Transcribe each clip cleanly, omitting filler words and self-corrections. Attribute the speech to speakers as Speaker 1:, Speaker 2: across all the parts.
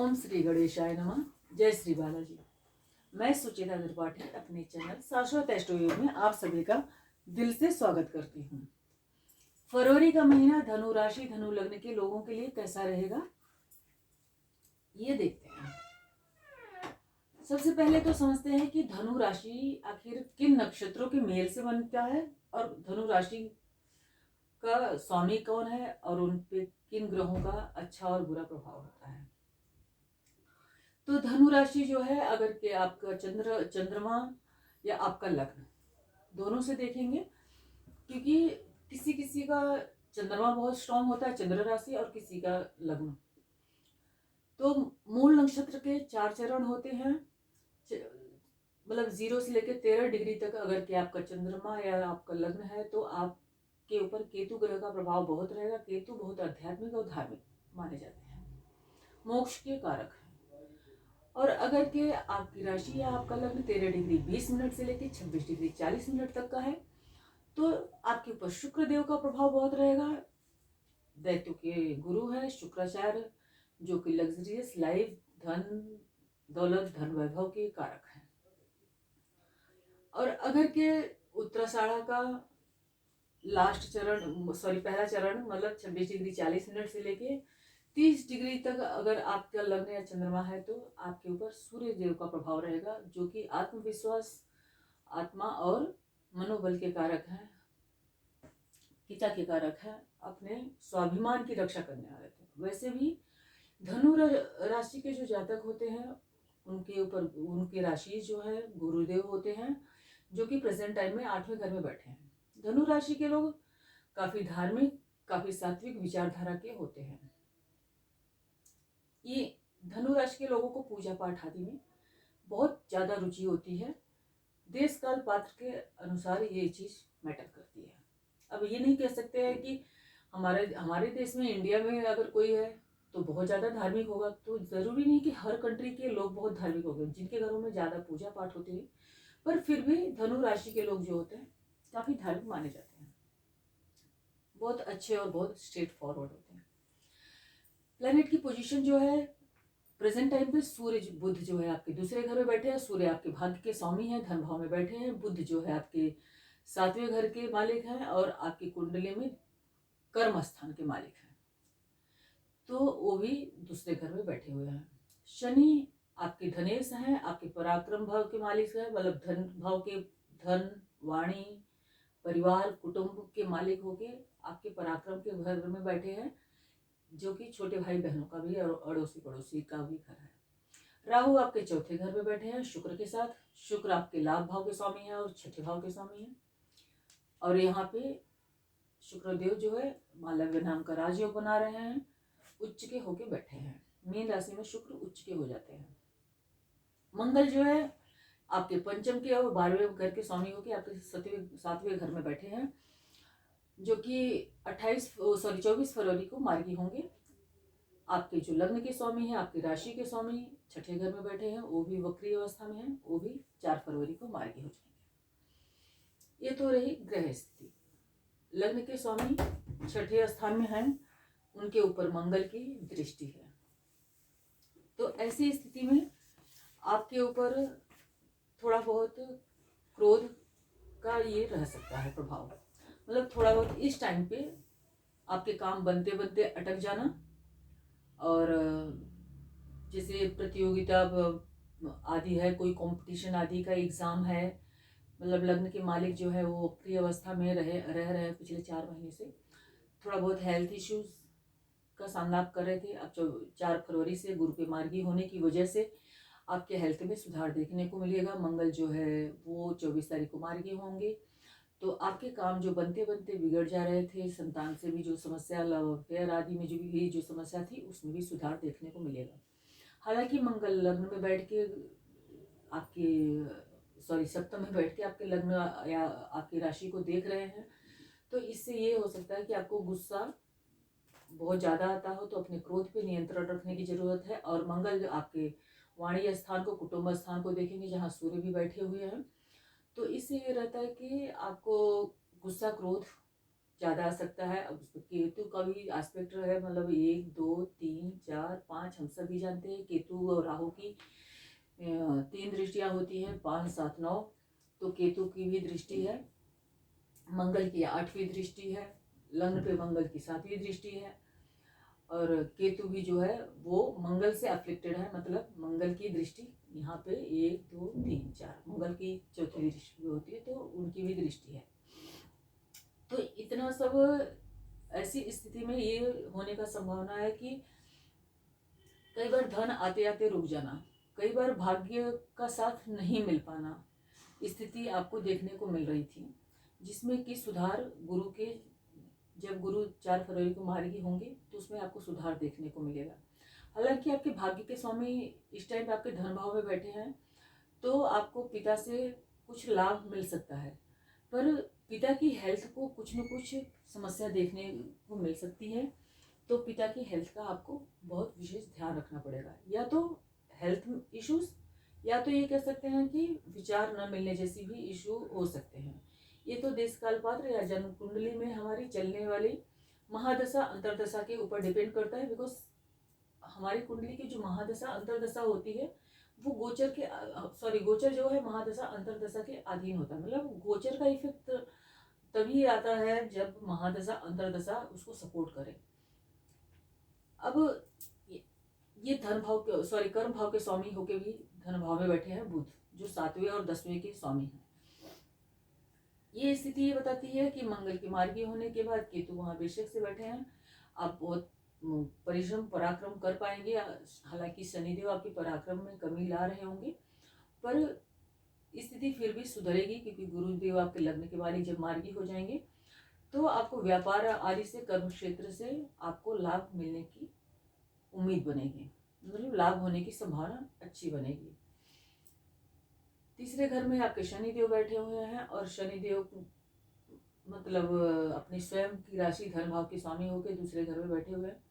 Speaker 1: ओम श्री गणेशाय नमः। जय श्री बालाजी। मैं सुचेता त्रिपाठी अपने चैनल शाश्वत एस्ट्रोयोग में आप सभी का दिल से स्वागत करती हूँ। फरवरी का महीना धनु राशि धनु लग्न के लोगों के लिए कैसा रहेगा ये देखते हैं। सबसे पहले तो समझते हैं कि धनु राशि आखिर किन नक्षत्रों के मेल से बनता है और धनु राशि का स्वामी कौन है और उन पे किन ग्रहों का अच्छा और बुरा प्रभाव होता है। तो धनु राशि जो है, अगर के आपका चंद्रमा या आपका लग्न दोनों से देखेंगे, क्योंकि किसी किसी का चंद्रमा बहुत स्ट्रांग होता है चंद्र राशि और किसी का लग्न। तो मूल नक्षत्र के 4 चरण होते हैं, मतलब 0 से लेकर 13 डिग्री तक। अगर के आपका चंद्रमा या आपका लग्न है तो आपके ऊपर केतु ग्रह का प्रभाव बहुत रहेगा। केतु बहुत आध्यात्मिक और धार्मिक माने जाते हैं, मोक्ष के कारक हैं। और अगर के आपकी राशि या आपका लग्न 13 डिग्री 20 मिनट से लेकर 26 डिग्री 40 मिनट तक का है तो आपके ऊपर शुक्र देव का प्रभाव बहुत रहेगा। दैत्यों के गुरु है शुक्राचार्य, जो कि लग्जरियस लाइफ, धन दौलत, धन वैभव के कारक हैं। और अगर के उत्तराषाढ़ा का लास्ट चरण, पहला चरण, मतलब 26 डिग्री 40 मिनट से लेके 30 डिग्री तक अगर आपका लग्न या चंद्रमा है तो आपके ऊपर सूर्य देव का प्रभाव रहेगा, जो कि आत्मविश्वास, आत्मा और मनोबल के कारक हैं, पिता के कारक हैं, अपने स्वाभिमान की रक्षा करने वाले थे। वैसे भी धनु राशि के जो जातक होते हैं उनके ऊपर उनकी राशि जो है गुरुदेव होते हैं, जो कि प्रेजेंट टाइम में 8वें घर में बैठे हैं। धनु राशि के लोग काफी धार्मिक, काफी सात्विक विचारधारा के होते हैं। ये धनु राशि के लोगों को पूजा पाठ आदि में बहुत ज्यादा रुचि होती है। देश काल पात्र के अनुसार ये चीज मैटर करती है। अब ये नहीं कह सकते हैं कि हमारे देश में, इंडिया में अगर कोई है तो बहुत ज्यादा धार्मिक होगा, तो जरूरी नहीं कि हर कंट्री के लोग बहुत धार्मिक हो गए। जिनके घरों में ज्यादा पूजा पाठ होती है, पर फिर भी धनु राशि के लोग जो होते हैं काफी धार्मिक माने जाते हैं, बहुत अच्छे और बहुत स्ट्रेट फॉरवर्ड होते हैं। प्लेनेट की पोजीशन जो है प्रेजेंट टाइम पे, सूर्य बुध जो है आपके दूसरे घर में बैठे हैं। सूर्य आपके भाग्य के स्वामी है, धन भाव में बैठे हैं। बुध जो है आपके 7वें घर के मालिक हैं और आपकी कुंडली में कर्म स्थान के मालिक हैं, तो वो भी दूसरे घर में बैठे हुए हैं। शनि आपके धनेश हैं, आपके पराक्रम भाव के मालिक हैं, मतलब धन भाव के, धन, वाणी, परिवार, कुटुंब के मालिक होके आपके पराक्रम के घर में बैठे हैं, जो कि छोटे भाई बहनों का भी और अड़ोसी पड़ोसी का भी घर है। राहु आपके 4थे घर में बैठे हैं शुक्र के साथ। शुक्र आपके लाभ भाव के स्वामी है और 6ठे भाव के स्वामी है। और यहाँ पे शुक्रदेव जो है मालव्य नाम का राजयोग बना रहे हैं, उच्च के होके बैठे हैं। मीन राशि में शुक्र उच्च के हो जाते हैं। मंगल जो है आपके पंचम के और 12वें घर के स्वामी होके आपके 7वें घर में बैठे हैं, जो कि 24 फरवरी को मार्गी होंगे। आपके जो लग्न के स्वामी हैं, आपकी राशि के स्वामी 6ठे घर में बैठे हैं, वो भी वक्री अवस्था में हैं, वो भी 4 फरवरी को मार्गी हो जाएंगे। ये तो रही ग्रह स्थिति। लग्न के स्वामी 6ठे स्थान में हैं, उनके ऊपर मंगल की दृष्टि है। तो ऐसी स्थिति में आपके ऊपर थोड़ा बहुत क्रोध का ये रह सकता है प्रभाव, मतलब थोड़ा बहुत इस टाइम पे आपके काम बनते बनते अटक जाना। और जैसे प्रतियोगिता आदि है, कोई कंपटीशन आदि का एग्जाम है, मतलब लग्न के मालिक जो है वो वक्री अवस्था में रह रहे पिछले 4 महीने से, थोड़ा बहुत हेल्थ इश्यूज का सामना आप कर रहे थे। अब 4 फरवरी से गुरु के मार्गी होने की वजह से आपके हेल्थ में सुधार देखने को मिलेगा। मंगल जो है वो 24 तारीख को मार्गी होंगे, तो आपके काम जो बनते बनते बिगड़ जा रहे थे, संतान से भी जो समस्या, लव अफेयर आदि में जो समस्या थी, उसमें भी सुधार देखने को मिलेगा। हालांकि मंगल लग्न में बैठ के आपके सप्तम में बैठ के आपके लग्न या आपकी राशि को देख रहे हैं, तो इससे ये हो सकता है कि आपको गुस्सा बहुत ज़्यादा आता हो, तो अपने क्रोध पे नियंत्रण रखने की जरूरत है। और मंगल जो आपके वाणी स्थान को, कुटुंब स्थान को देखेंगे, जहाँ सूर्य भी बैठे हुए हैं, तो इससे ये रहता है कि आपको गुस्सा, क्रोध ज़्यादा आ सकता है। अब केतु का भी एस्पेक्ट है, मतलब 1 2 3 4, 5 हम सभी जानते हैं। केतु और राहु की 3 दृष्टियां होती हैं, 5, 7, 9। तो केतु की भी दृष्टि है, मंगल की 8वीं दृष्टि है, लग्न पे मंगल की 7वीं दृष्टि है। और केतु भी जो है वो मंगल से अफ्लिक्टेड है, मतलब मंगल की दृष्टि यहाँ पे 1, 2, 3, 4 मंगल की 4थी दृष्टि भी होती है, तो उनकी भी दृष्टि है। तो इतना सब ऐसी स्थिति में ये होने का संभावना है कि कई बार धन आते आते रुक जाना, कई बार भाग्य का साथ नहीं मिल पाना, स्थिति आपको देखने को मिल रही थी, जिसमें कि सुधार गुरु के, जब गुरु 4 फरवरी को मार्गी होंगे तो उसमें आपको सुधार देखने को मिलेगा। हालांकि आपके भाग्य के स्वामी इस टाइम आपके धन भाव में बैठे हैं, तो आपको पिता से कुछ लाभ मिल सकता है, पर पिता की हेल्थ को कुछ न कुछ समस्या देखने को मिल सकती है। तो पिता की हेल्थ का आपको बहुत विशेष ध्यान रखना पड़ेगा, या तो हेल्थ इश्यूज, या तो ये कह सकते हैं कि विचार न मिलने जैसी भी इशू हो सकते हैं। ये तो देश काल पात्र या जन्म कुंडली में हमारी चलने वाली महादशा अंतरदशा के ऊपर डिपेंड करता है। बिकॉज हमारी कुंडली की जो महादशा अंतरदशा होती है वो गोचर के गोचर जो है महादशा अंतरदशा के अधीन होता है। मतलब गोचर का इफेक्ट तभी आता है जब महादशा अंतरदशा उसको सपोर्ट करे। अब ये धन भाव के कर्म भाव के स्वामी होके भी धन भाव में बैठे हैं बुध, जो 7वें और 10वें के स्वामी हैं। ये स्थिति ये बताती है कि मंगल की मार्गी होने के बाद केतु वहां वृश्चिक से बैठे हैं, आप बहुत परिश्रम पराक्रम कर पाएंगे। हालांकि शनिदेव आपके पराक्रम में कमी ला रहे होंगे, पर स्थिति फिर भी सुधरेगी, क्योंकि गुरुदेव आपके लग्न के मालिक जब मार्गी हो जाएंगे तो आपको व्यापार आदि से, कर्म क्षेत्र से आपको लाभ मिलने की उम्मीद बनेगी, मतलब लाभ होने की संभावना अच्छी बनेगी। तीसरे घर में आपके शनिदेव बैठे हुए हैं, और शनिदेव मतलब अपनी स्वयं की राशि धन भाव के स्वामी होकर दूसरे घर में बैठे हुए हैं।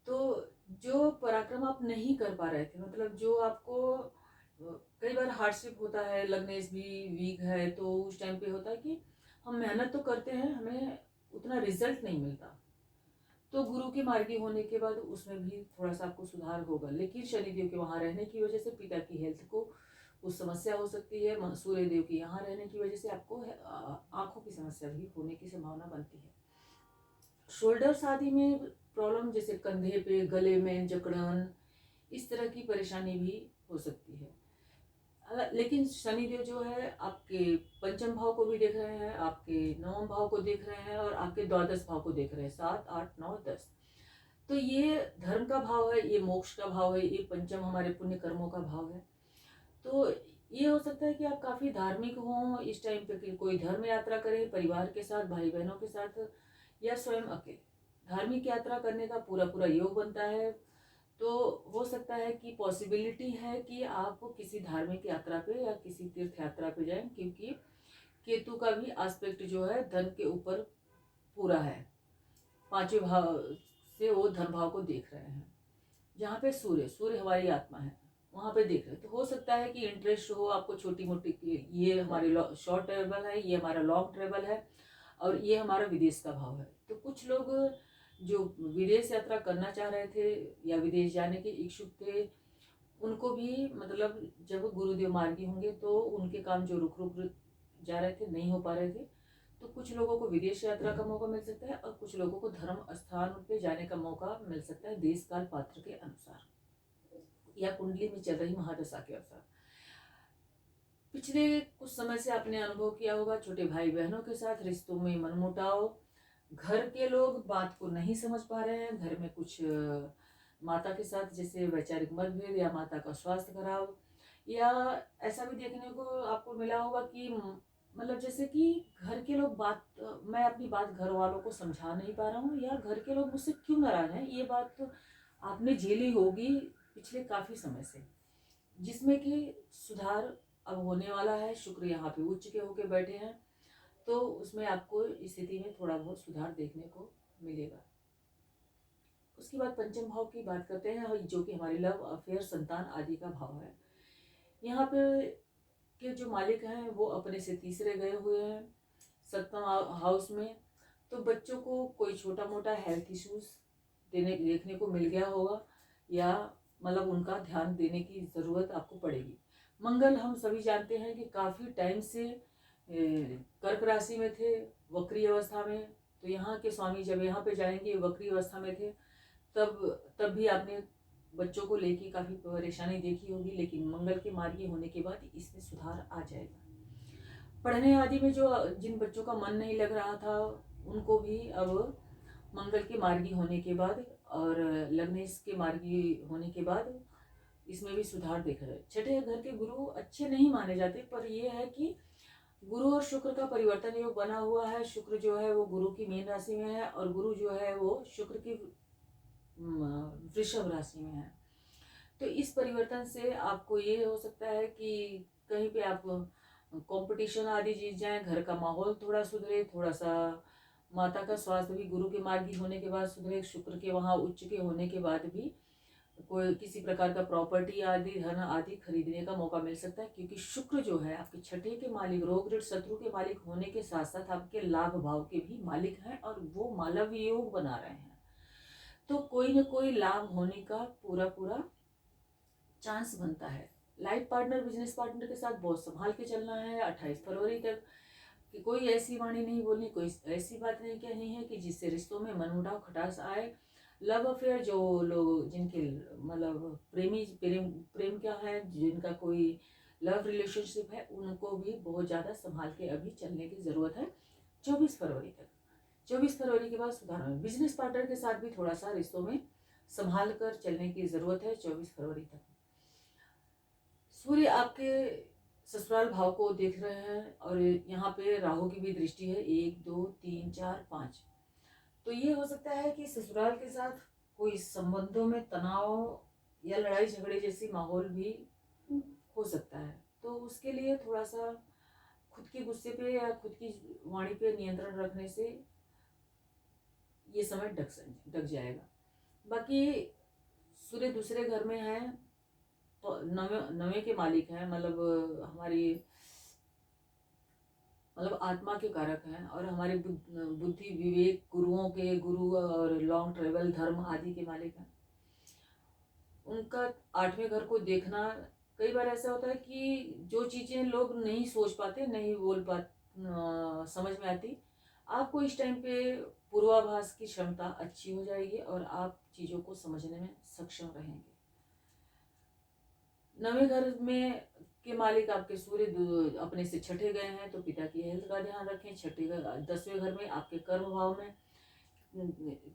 Speaker 1: तो जो पराक्रम आप नहीं कर पा रहे थे, मतलब जो आपको कई बार हार्डशिप होता है, लग्नेश भी वीक है, तो उस टाइम पे होता है कि हम मेहनत तो करते हैं, हमें उतना रिजल्ट नहीं मिलता। तो गुरु के मार्गी होने के बाद उसमें भी थोड़ा सा आपको सुधार होगा, लेकिन शनिदेव के वहां रहने की वजह से पिता की हेल्थ को कुछ समस्या हो सकती है। सूर्य देव के यहाँ रहने की वजह से आपको आंखों की समस्या भी होने की संभावना बनती है। शोल्डर आदि में प्रॉब्लम, जैसे कंधे पे, गले में जकड़न, इस तरह की परेशानी भी हो सकती है। लेकिन शनिदेव जो है आपके पंचम भाव को भी देख रहे हैं, आपके नवम भाव को देख रहे हैं, और आपके द्वादश भाव को देख रहे हैं, 7, 8, 9, 10। तो ये धर्म का भाव है, ये मोक्ष का भाव है, ये पंचम हमारे पुण्य कर्मों का भाव है। तो ये हो सकता है कि आप काफी धार्मिक हों इस टाइम पे, कि कोई धर्म यात्रा करें परिवार के साथ, भाई बहनों के साथ, या स्वयं अकेले धार्मिक यात्रा करने का पूरा पूरा योग बनता है। तो हो सकता है कि पॉसिबिलिटी है कि आप किसी धार्मिक यात्रा पे या किसी तीर्थ यात्रा पे जाएं, क्योंकि केतु का भी एस्पेक्ट जो है धन के ऊपर पूरा है, 5वें भाव से वो धन भाव को देख रहे हैं। जहाँ पे सूर्य हमारी आत्मा है, वहां पे देख रहे हैं। तो हो सकता है कि इंटरेस्ट हो आपको छोटी मोटी, ये हमारे शॉर्ट ट्रेवल है, ये हमारा लॉन्ग ट्रेवल है, और ये हमारा विदेश का भाव है। तो कुछ लोग जो विदेश यात्रा करना चाह रहे थे या विदेश जाने के इच्छुक थे, उनको भी मतलब जब गुरुदेव मार्गी होंगे तो उनके काम जो रुक रुक जा रहे थे, नहीं हो पा रहे थे, तो कुछ लोगों को विदेश यात्रा का मौका मिल सकता है, और कुछ लोगों को धर्म स्थान पे जाने का मौका मिल सकता है, देश काल पात्र के अनुसार या कुंडली में चल रही महादशा के अनुसार। पिछले कुछ समय से आपने अनुभव किया होगा छोटे भाई बहनों के साथ रिश्तों में मनमुटाव, घर के लोग बात को नहीं समझ पा रहे हैं, घर में कुछ माता के साथ जैसे वैचारिक मतभेद, या माता का स्वास्थ्य खराब, या ऐसा भी देखने को आपको मिला होगा कि मतलब जैसे कि घर के लोग मैं अपनी बात घर वालों को समझा नहीं पा रहा हूँ, या घर के लोग मुझसे क्यों नाराज हैं। ये बात तो आपने झेली होगी पिछले काफी समय से, जिसमें कि सुधार अब होने वाला है। शुक्र यहाँ पे उच्च के होके बैठे हैं, तो उसमें आपको स्थिति में थोड़ा बहुत सुधार देखने को मिलेगा। उसके बाद पंचम भाव की बात करते हैं, जो कि हमारी लव अफेयर, संतान आदि का भाव है। यहाँ पे के जो मालिक हैं वो अपने से तीसरे गए हुए हैं 7वां हाउस में। तो बच्चों को कोई छोटा मोटा हेल्थ इश्यूज देखने को मिल गया होगा, या मतलब उनका ध्यान देने की ज़रूरत आपको पड़ेगी। मंगल हम सभी जानते हैं कि काफ़ी टाइम से कर्क राशि में थे, वक्री अवस्था में। तो यहाँ के स्वामी जब यहाँ पे जाएंगे, वक्री अवस्था में थे, तब भी आपने बच्चों को लेके काफ़ी परेशानी देखी होगी, लेकिन मंगल के मार्गी होने के बाद इसमें सुधार आ जाएगा। पढ़ने आदि में जो जिन बच्चों का मन नहीं लग रहा था, उनको भी अब मंगल के मार्गी होने के बाद और लग्नेश के मार्गी होने के बाद इसमें भी सुधार देख रहे हैं। छठे घर के गुरु अच्छे नहीं माने जाते, पर यह है कि गुरु और शुक्र का परिवर्तन योग बना हुआ है। शुक्र जो है वो गुरु की मीन राशि में है, और गुरु जो है वो शुक्र की वृषभ राशि में है। तो इस परिवर्तन से आपको ये हो सकता है कि कहीं पे आप कंपटीशन आदि जीत जाएं, घर का माहौल थोड़ा सुधरे, थोड़ा सा माता का स्वास्थ्य भी गुरु के मार्गी होने के बाद सुधरे, शुक्र के वहाँ उच्च के होने के बाद भी कोई किसी प्रकार का प्रॉपर्टी आदि धन आदि खरीदने का मौका मिल सकता है, क्योंकि शुक्र जो है आपके छठे के मालिक, रोग ऋण शत्रु के मालिक होने के साथ साथ आपके लाभ भाव के भी मालिक हैं, और वो मालव्य योग बना रहे हैं। तो कोई न कोई लाभ होने का पूरा चांस बनता है। लाइफ पार्टनर, बिजनेस पार्टनर के साथ बहुत संभाल के चलना है 28 फरवरी तक, कि कोई ऐसी वाणी नहीं बोलनी, कोई ऐसी बात नहीं कहनी है कि जिससे रिश्तों में मनमुटाव खटास आए। लव अफेयर जो लोग, जिनके मतलब प्रेम क्या है, जिनका कोई लव रिलेशनशिप है, उनको भी बहुत ज़्यादा संभाल के अभी चलने की ज़रूरत है 24 फरवरी तक। 24 फरवरी के बाद सुधार में। बिजनेस पार्टनर के साथ भी थोड़ा सा रिश्तों में संभाल कर चलने की ज़रूरत है 24 फरवरी तक। सूर्य आपके ससुराल भाव को देख रहे हैं, और यहाँ पे राहु की भी दृष्टि है, 1 2 3 4 5। तो ये हो सकता है कि ससुराल के साथ कोई संबंधों में तनाव या लड़ाई झगड़े जैसी माहौल भी हो सकता है। तो उसके लिए थोड़ा सा खुद के गुस्से पे या खुद की वाणी पे नियंत्रण रखने से ये समय ढक जाएगा। बाकी सूर्य दूसरे घर में है, तो नवे के मालिक हैं, मतलब हमारी आत्मा के कारक हैं, और हमारे बुद्धि विवेक, गुरु और लॉन्ग ट्रेवल धर्म आदि के मालिक हैं। उनका 8वें घर को देखना, कई बार ऐसा होता है कि जो चीज़ें लोग नहीं सोच पाते, नहीं बोल पाते, समझ में आती, आपको इस टाइम पे पूर्वाभास की क्षमता अच्छी हो जाएगी और आप चीज़ों को समझने में सक्षम रहेंगे। नवे घर में के मालिक आपके सूर्य अपने से छठे गए हैं, तो पिता की हेल्थ का ध्यान रखें। 10वें घर में आपके कर्म भाव में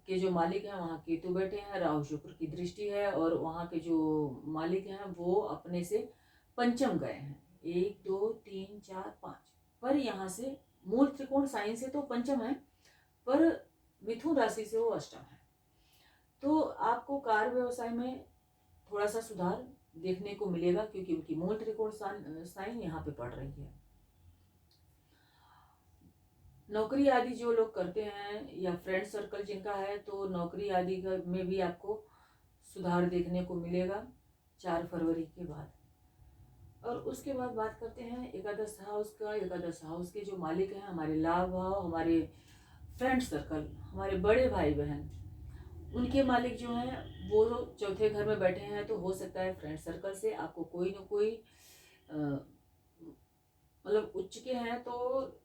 Speaker 1: के जो मालिक हैं वहाँ केतु बैठे हैं, राहु शुक्र की दृष्टि है, और वहाँ के जो मालिक हैं वो अपने से पंचम गए हैं, 1 2 3 4 5। पर यहाँ से मूल त्रिकोण साइन से तो पंचम है, पर मिथुन राशि से वो अष्टम है। तो आपको कार्य व्यवसाय में थोड़ा सा सुधार देखने को मिलेगा, क्योंकि उनकी मूल त्रिकोण साइन यहाँ पे पड़ रही है। नौकरी आदि जो लोग करते हैं या फ्रेंड सर्कल जिनका है, तो नौकरी आदि में भी आपको सुधार देखने को मिलेगा 4 फरवरी के बाद। और उसके बाद बात करते हैं एकादश हाउस का। एकादश हाउस के जो मालिक हैं, हमारे लाभ भाव, हमारे फ्रेंड सर्कल, हमारे बड़े भाई बहन, उनके मालिक जो हैं वो चौथे घर में बैठे हैं। तो हो सकता है फ्रेंड सर्कल से आपको कोई न कोई मतलब उच्च के हैं, तो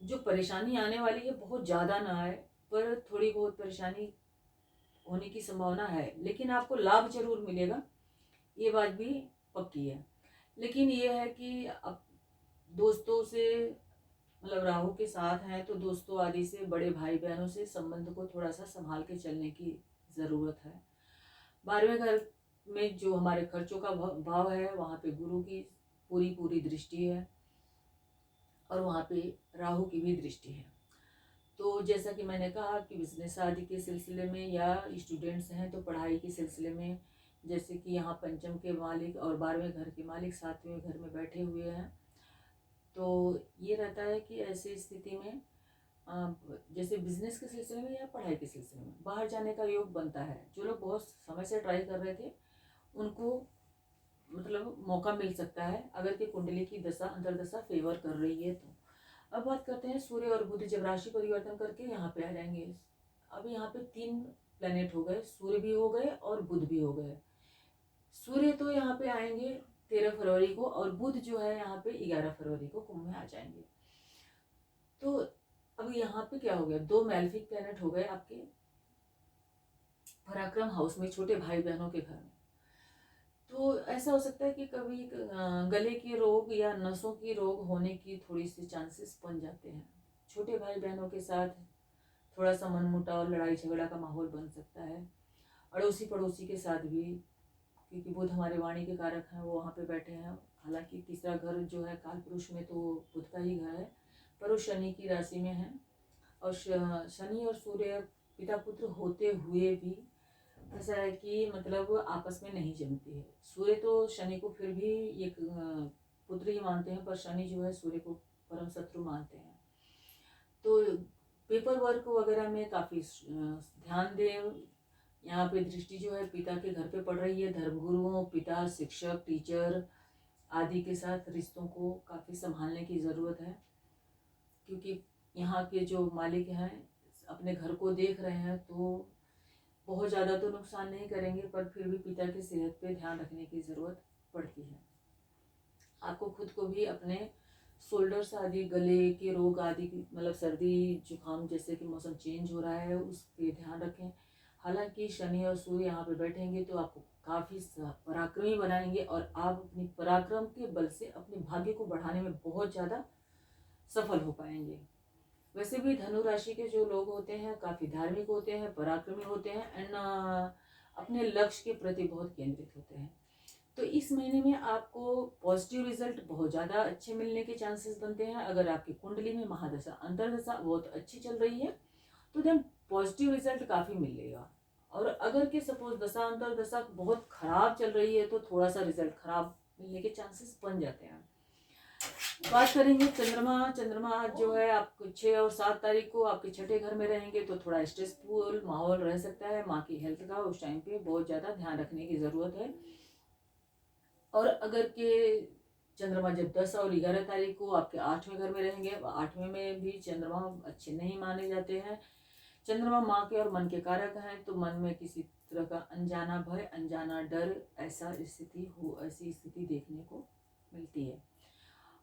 Speaker 1: जो परेशानी आने वाली है बहुत ज़्यादा ना आए, पर थोड़ी बहुत परेशानी होने की संभावना है, लेकिन आपको लाभ जरूर मिलेगा, ये बात भी पक्की है। लेकिन ये है कि अब दोस्तों से, मतलब राहु के साथ हैं, तो दोस्तों आदि से, बड़े भाई बहनों से संबंध को थोड़ा सा संभाल के चलने की ज़रूरत है। 12वें घर में जो हमारे खर्चों का भाव है, वहाँ पे गुरु की पूरी दृष्टि है, और वहाँ पे राहु की भी दृष्टि है। तो जैसा कि मैंने कहा कि बिजनेस आदि के सिलसिले में, या स्टूडेंट्स हैं तो पढ़ाई के सिलसिले में, जैसे कि यहाँ पंचम के मालिक और 12वें घर के मालिक 7वें घर में बैठे हुए हैं, तो ये रहता है कि ऐसी स्थिति में जैसे बिजनेस के सिलसिले में या पढ़ाई के सिलसिले में बाहर जाने का योग बनता है। जो लोग बहुत समय से ट्राई कर रहे थे, उनको मतलब मौका मिल सकता है, अगर कि कुंडली की दशा अंतरदशा फेवर कर रही है तो। अब बात करते हैं सूर्य और बुध जब राशि परिवर्तन करके यहाँ पे आ जाएंगे। अब यहाँ पे 3 प्लैनेट हो गए, सूर्य भी हो गए और बुध भी हो गए। सूर्य तो यहाँ पे आएंगे 13 फरवरी को और बुध जो है यहाँ पे 11 फरवरी को कुंभ में आ जाएंगे। तो अब यहाँ पे क्या हो गया, 2 मैलेफिक प्लैनेट हो गए आपके पराक्रम हाउस में, छोटे भाई बहनों के घर में। तो ऐसा हो सकता है कि कभी गले के रोग या नसों की रोग होने की थोड़ी सी चांसेस बन जाते हैं। छोटे भाई बहनों के साथ थोड़ा सा मनमुटाव, लड़ाई झगड़ा का माहौल बन सकता है। अड़ोसी पड़ोसी के साथ भी, क्योंकि बुध हमारे वाणी के कारक हैं, वो वहाँ पे बैठे हैं। हालांकि तीसरा घर जो है काल पुरुष में तो बुध का ही घर है, पर वो शनि की राशि में है। और शनि और सूर्य पिता पुत्र होते हुए भी ऐसा है कि मतलब आपस में नहीं जमती है। सूर्य तो शनि को फिर भी एक पुत्र ही मानते हैं, पर शनि जो है सूर्य को परम शत्रु मानते हैं। तो पेपर वर्क वगैरह में काफ़ी ध्यान दें। यहाँ पे दृष्टि जो है पिता के घर पे पड़ रही है। धर्मगुरुओं, पिता, शिक्षक, टीचर आदि के साथ रिश्तों को काफ़ी संभालने की ज़रूरत है, क्योंकि यहाँ के जो मालिक हैं अपने घर को देख रहे हैं, तो बहुत ज़्यादा तो नुकसान नहीं करेंगे, पर फिर भी पिता की सेहत पे ध्यान रखने की ज़रूरत पड़ती है। आपको खुद को भी अपने शोल्डर्स आदि, गले के रोग आदि, मतलब सर्दी जुकाम जैसे कि मौसम चेंज हो रहा है, उस पर ध्यान रखें। हालांकि शनि और सूर्य यहाँ पे बैठेंगे तो आपको काफ़ी पराक्रमी बनाएंगे और आप अपनी पराक्रम के बल से अपने भाग्य को बढ़ाने में बहुत ज़्यादा सफल हो पाएंगे। वैसे भी धनु राशि के जो लोग होते हैं काफ़ी धार्मिक होते हैं, पराक्रमी होते हैं एंड अपने लक्ष्य के प्रति बहुत केंद्रित होते हैं। तो इस महीने में आपको पॉजिटिव रिजल्ट बहुत ज़्यादा अच्छे मिलने के चांसेस बनते हैं। अगर आपकी कुंडली में महादशा अंतरदशा बहुत अच्छी चल रही है तो देन पॉजिटिव रिजल्ट काफ़ी मिलेगा। और अगर कि सपोज दशा अंतरदशा बहुत खराब चल रही है तो थोड़ा सा रिजल्ट खराब मिलने के चांसेस बन जाते हैं। बात करेंगे चंद्रमा। चंद्रमा जो है आपको 6 और 7 तारीख को आपके छठे घर में रहेंगे, तो थोड़ा स्ट्रेसफुल माहौल रह सकता है। माँ की हेल्थ का उस टाइम पे बहुत ज़्यादा ध्यान रखने की ज़रूरत है। और अगर के चंद्रमा जब 10 और 11 तारीख को आपके 8वें घर में रहेंगे, 8वें में भी चंद्रमा अच्छे नहीं माने जाते हैं। चंद्रमा माँ के और मन के कारक हैं, तो मन में किसी तरह का अनजाना भय, अनजाना डर, ऐसी स्थिति देखने को मिलती है।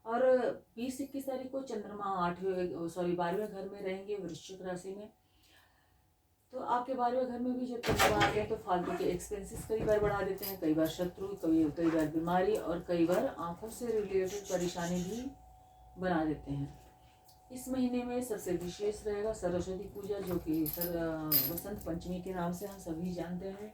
Speaker 1: और 20-21 तारीख को चंद्रमा 12वें घर में रहेंगे, वृश्चिक राशि में। तो आपके 12वें घर में भी जब चंद्रमा आ गए तो फालतू के एक्सपेंसेस कई बार बढ़ा देते हैं, कई बार शत्रु, कई बार बीमारी और कई बार आंखों से रिलेटेड परेशानी भी बना देते हैं। इस महीने में सबसे विशेष रहेगा सरस्वती पूजा, जो कि वसंत पंचमी के नाम से हम सभी जानते हैं।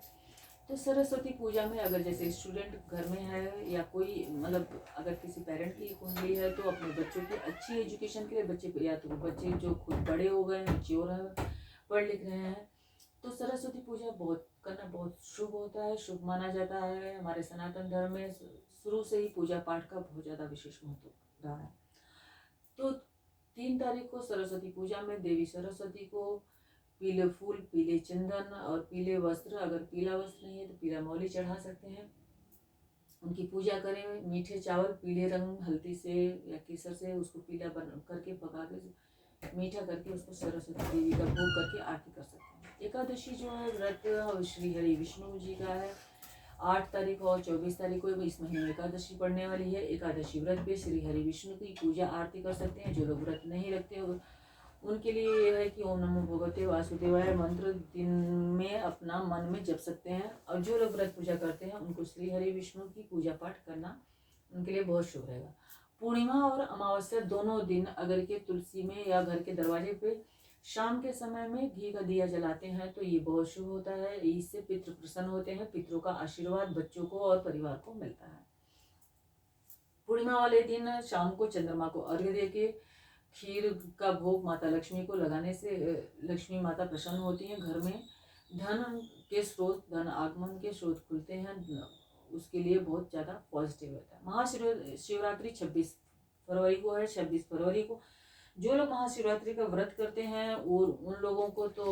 Speaker 1: तो सरस्वती पूजा में अगर जैसे स्टूडेंट घर में है या कोई मतलब अगर किसी पेरेंट की कुंडली है तो अपने बच्चों की अच्छी एजुकेशन के लिए बच्चे, या तो बच्चे जो खुद बड़े हो गए, मैच्योर हैं, पढ़ लिख रहे हैं, तो सरस्वती पूजा करना बहुत शुभ होता है, शुभ माना जाता है। हमारे सनातन धर्म में शुरू से ही पूजा पाठ का बहुत ज़्यादा विशेष महत्व रहा है। तो 3 तारीख को सरस्वती पूजा में देवी सरस्वती को पीले फूल, पीले चंदन और पीले वस्त्र, अगर पीला वस्त्र नहीं है तो पीला मौली चढ़ा सकते हैं, उनकी पूजा करें। मीठे चावल पीले रंग हल्दी से या केसर से उसको पीला बन करके पका के मीठा करके उसको सरस्वती देवी का भोग करके आरती कर सकते हैं। एकादशी जो है व्रत श्री हरि विष्णु जी का है। 8 तारीख और 24 तारीख को इस महीने में एकादशी पड़ने वाली है। एकादशी व्रत पे श्री हरि विष्णु की पूजा आरती कर सकते हैं। जो लोग व्रत नहीं रखते उनके लिए यह है कि ओम नमो भगवते वासुदेवाय मंत्र दिन में अपना मन में जप सकते हैं। और जो लोग व्रत पूजा करते हैं उनको श्री हरि विष्णु की पूजा पाठ करना उनके लिए बहुत शुभ रहेगा। पूर्णिमा और अमावस्या दोनों दिन अगर के तुलसी में या घर के दरवाजे पे शाम के समय में घी का दिया जलाते हैं तो ये बहुत शुभ होता है। इससे पितृ प्रसन्न होते हैं, पितरों का आशीर्वाद बच्चों को और परिवार को मिलता है। पूर्णिमा वाले दिन शाम को चंद्रमा को अर्घ्य देके खीर का भोग माता लक्ष्मी को लगाने से लक्ष्मी माता प्रसन्न होती हैं। घर में धन के स्रोत, धन आगमन के स्रोत खुलते हैं, उसके लिए बहुत ज़्यादा पॉजिटिव रहता है। महाशिवरात्रि 26 फरवरी को है। 26 फरवरी को जो लोग महाशिवरात्रि का व्रत करते हैं और उन लोगों को तो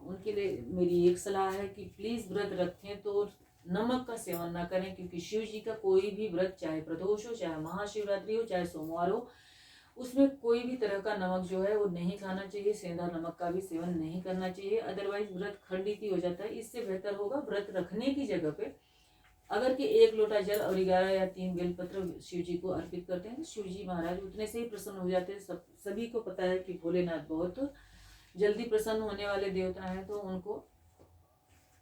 Speaker 1: उनके लिए मेरी एक सलाह है कि प्लीज़ व्रत रखें तो नमक का सेवन ना करें, क्योंकि शिव जी का कोई भी व्रत, चाहे प्रदोष हो, चाहे महाशिवरात्रि हो, चाहे सोमवार हो, उसमें कोई भी तरह का नमक जो है वो नहीं खाना चाहिए, सेंधा नमक का भी सेवन नहीं करना चाहिए, अदरवाइज व्रत खंडित ही हो जाता है। इससे बेहतर होगा व्रत रखने की जगह पे अगर कि 1 लोटा जल और 11 या 3 बेलपत्र शिव जी को अर्पित करते हैं, शिव जी महाराज उतने से ही प्रसन्न हो जाते हैं। सभी को पता है कि भोलेनाथ बहुत जल्दी प्रसन्न होने वाले देवता हैं, तो उनको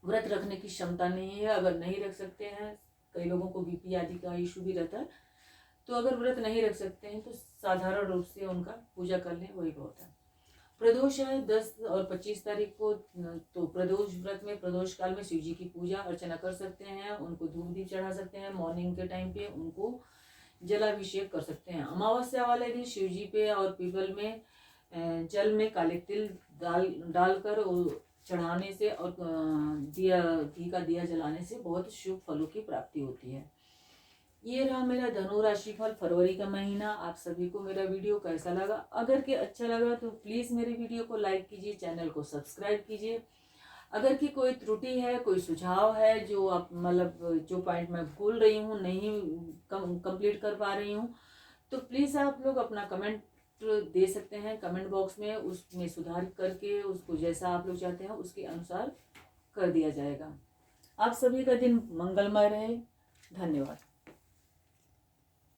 Speaker 1: व्रत रखने की क्षमता नहीं है। अगर नहीं रख सकते हैं, कई लोगों को बीपी आदि का इशू भी रहता है, तो अगर व्रत नहीं रख सकते हैं तो साधारण रूप से उनका पूजा कर लें, वही बहुत है। प्रदोष है 10 और 25 तारीख को, तो प्रदोष व्रत में प्रदोष काल में शिव जी की पूजा अर्चना कर सकते हैं, उनको धूप दीप चढ़ा सकते हैं, मॉर्निंग के टाइम पे उनको जलाभिषेक कर सकते हैं। अमावस्या वाले दिन शिव जी पे और पीपल में जल में काले तिल डालकर चढ़ाने से और घी का दिया जलाने से बहुत शुभ फलों की प्राप्ति होती है। ये रहा मेरा धनु राशि फल फरवरी का महीना। आप सभी को मेरा वीडियो कैसा लगा? अगर कि अच्छा लगा तो प्लीज़ मेरे वीडियो को लाइक कीजिए, चैनल को सब्सक्राइब कीजिए। अगर कि कोई त्रुटि है, कोई सुझाव है, जो आप मतलब जो पॉइंट मैं भूल रही हूँ, नहीं कंप्लीट कर पा रही हूँ, तो प्लीज़ आप लोग अपना कमेंट दे सकते हैं कमेंट बॉक्स में। उसमें सुधार करके उसको जैसा आप लोग चाहते हैं उसके अनुसार कर दिया जाएगा। आप सभी का दिन मंगलमय रहे। धन्यवाद।